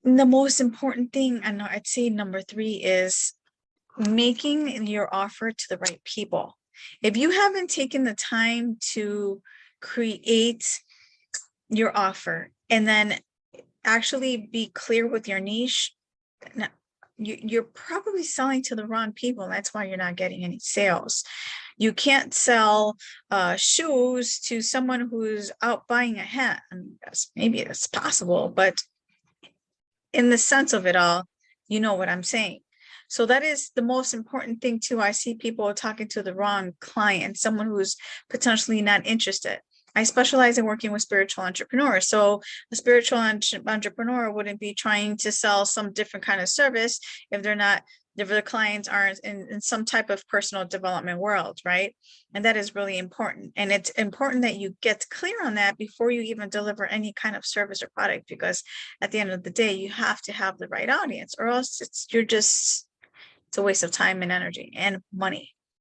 the most important thing, and I'd say number 3 is making your offer to the right people. If you haven't taken the time to create your offer and then actually be clear with your niche, you're probably selling to the wrong people. That's why you're not getting any sales. You can't sell shoes to someone who's out buying a hat. And maybe it's possible, but in the sense of it all, you know what I'm saying. So that is the most important thing too. I see people talking to the wrong client, someone who's potentially not interested. I specialize in working with spiritual entrepreneurs. So a spiritual entrepreneur wouldn't be trying to sell some different kind of service if the clients aren't in some type of personal development world, right? And that is really important. And it's important that you get clear on that before you even deliver any kind of service or product, because at the end of the day, you have to have the right audience, or else it's a waste of time and energy and money.